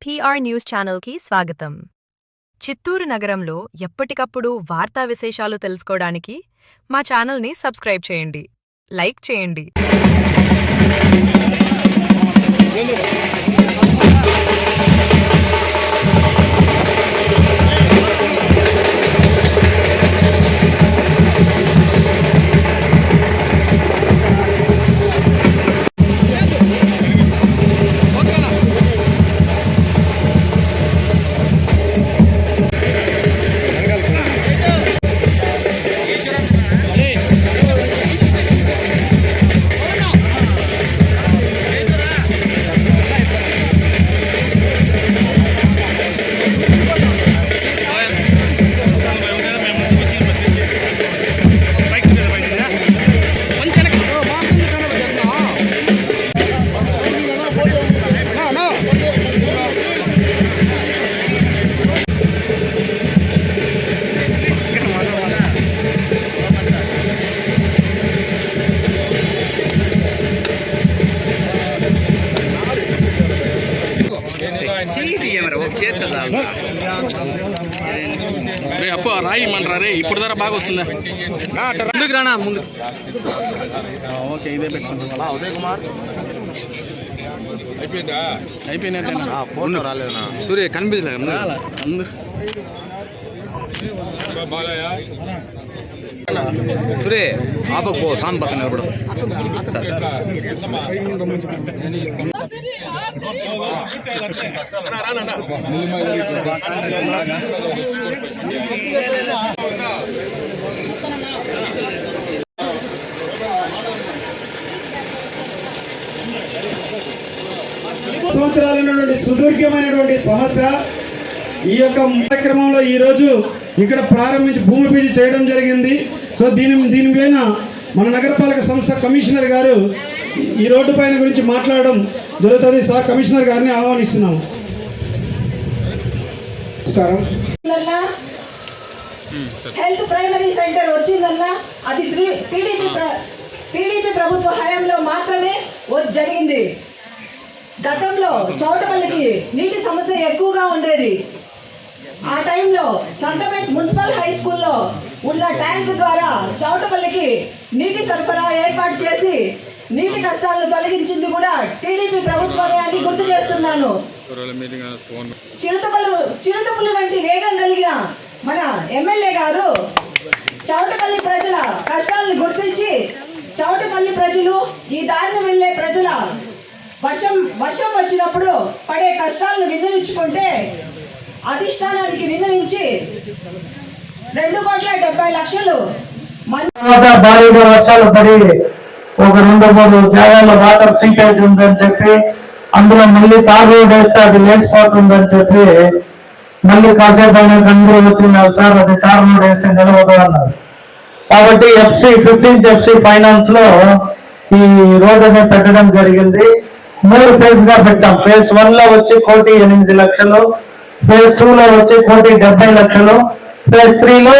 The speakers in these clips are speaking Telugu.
పిఆర్ న్యూస్ ఛానల్కి స్వాగతం. చిత్తూరు నగరంలో ఎప్పటికప్పుడు వార్తా విశేషాలు తెలుసుకోవడానికి మా ఛానల్ని సబ్స్క్రైబ్ చేయండి, లైక్ చేయండి. అప్పు రాయి మంటారే ఇప్పుడు ధర బాగా వస్తుందా? ముందుకు రానా ముందు. ఓకే, ఇదే పెట్టుకుంటా. ఉదయ్ కుమార్ అయిపోయినట్టేనా? ఫోన్ రాలేదన్నా. సూర్య కనిపించలేదు సూర్య ఆపకపో సాంగ్ పక్కన నిలబడు. సంవత్సరాలైనటువంటి సుదీర్ఘమైనటువంటి సమస్య ఈ యొక్క కార్యక్రమంలో ఈరోజు ఇక్కడ ప్రారంభించి భూమి పూజ చేయడం జరిగింది. సో దీనిపైన మన నగరపాలక సంస్థ కమిషనర్ గారు ఈ రోడ్డు పైన గురించి మాట్లాడడం జరుగుతుంది. సార్ కమిషనర్ గారిని ఆహ్వానిస్తున్నాము. నమస్కారం. హెల్త్ ప్రైమరీ సెంటర్ వచ్చిందన్నా అది టీడీపీ ప్రభుత్వ హయాంలో మాత్రమే జరిగింది. గతంలో చౌటపల్లికి నీటి సమస్య ఎక్కువగా ఉండేది. ఆ టైంలో సంతపేట్ మున్సిపల్ హై స్కూల్లో ఉన్న ట్యాంక్ ద్వారా చౌటపల్లికి నీటి సరఫరా ఏర్పాటు చేసి నీటి కష్టాలను తొలగించింది కూడా టీడీపీ ప్రభుత్వమే అని గుర్తు చేస్తున్నాను. చిరుతపులి వంటి వేగం కలిగిన మన ఎమ్మెల్యే గారు చౌటపల్లి ప్రజల కష్టాలను గుర్తించి చౌటపల్లి ప్రజలు ఈ దారిని వెళ్లే ప్రజల వర్షం వచ్చినప్పుడు పడే కష్టాలను విన్నవించుకుంటే అధిష్టానానికి విన్నవించి 2,70,00,000 భారీగా వర్షాలు పడి ఒక 2-3 జాగాల్లో వాటర్ సీటేజ్ ఉందని చెప్పి అందులో మళ్ళీ తార్ రోడ్ వేస్తే అది లేచిపోతుందని చెప్పి మళ్ళీ కాసేపు అయినాక అందరూ వచ్చిన్నారు, సార్ అది తార్ రోడ్ వేస్తే నిలవదు అన్నారు. కాబట్టి 15th FC ఫైనాన్స్ లో ఈ రోడ్ అనేది పెట్టడం జరిగింది. 3 ఫేజ్ గా పెట్టాం. ఫేజ్ 1 లో వచ్చి 1,08,00,000, ఫేజ్ 2 లో వచ్చి 1,70,00,000, ఫేజ్ 3 లో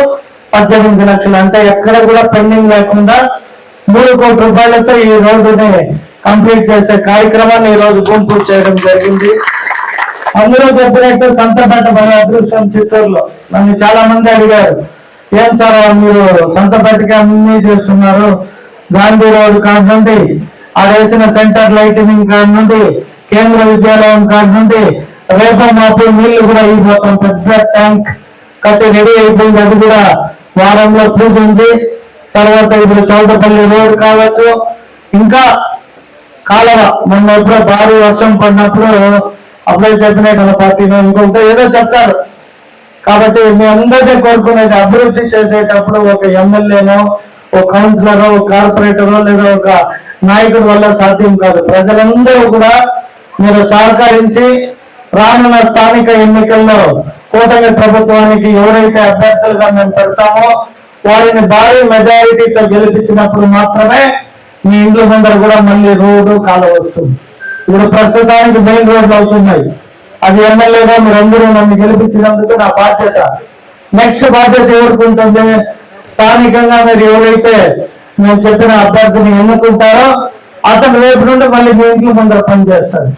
18,00,000. అంటే ఎక్కడ కూడా పెండింగ్ లేకుండా 3 కోట్ల రూపాయలతో ఈ రోడ్డుని కంప్లీట్ చేసే కార్యక్రమాన్ని ఈ రోజు పూర్తి చేయడం జరిగింది. అందులో చెప్పినట్టు సంతపేట మన అదృష్టం చిత్తూరులో. నన్ను చాలా మంది అడిగారు, ఏం సార్ మీరు సంతపేటకి అన్ని చేస్తున్నారు, గాంధీ రోడ్ కాడ నుండి ఆడేసిన సెంటర్ లైటింగ్ కాడ నుండి కేంద్ర విద్యాలయం కాడ నుండి రేపు మాపు నీళ్లు కూడా అయిపోతాం. పెద్ద ట్యాంక్ కట్టి రెడీ అయిపోయింది. అది కూడా వారంలో పూజ ఉంది. తర్వాత ఇప్పుడు చౌటపల్లి రోడ్ కావచ్చు, ఇంకా కాలువ మొన్న ఎప్పుడో భారీ వర్షం పడినప్పుడు అప్పుడే చెప్పిన కదా పార్టీలో ఇంకొకటి ఏదో చెప్తారు. కాబట్టి మీ అందరినీ కోరుకునేది అభివృద్ధి చేసేటప్పుడు ఒక ఎమ్మెల్యేనో, ఒక కౌన్సిలరో, ఒక కార్పొరేటరో లేదా ఒక నాయకుడి వల్ల సాధ్యం కాదు. ప్రజలందరూ కూడా మీరు సహకరించి రానున్న స్థానిక ఎన్నికల్లో కూటమి ప్రభుత్వానికి ఎవరైతే అభ్యర్థులుగా మేము పెడతామో వారిని భారీ మెజారిటీతో గెలిపించినప్పుడు మాత్రమే మీ ఇండ్ల ముందర కూడా మళ్ళీ రోడ్డు కాలువ వస్తుంది. ఇప్పుడు ప్రస్తుతానికి మెయిన్ రోడ్లు అవుతున్నాయి. అది ఎమ్మెల్యేగా మీరందరూ నన్ను గెలిపించినందుకు నా బాధ్యత. నెక్స్ట్ బాధ్యత ఎవరికి ఉంటుంది? స్థానికంగా మీరు ఎవరైతే నేను చెప్పిన అభ్యర్థిని ఎన్నుకుంటారో అతను రేపు నుండి మళ్ళీ మీ ఇంట్లో ముందర పనిచేస్తాడు.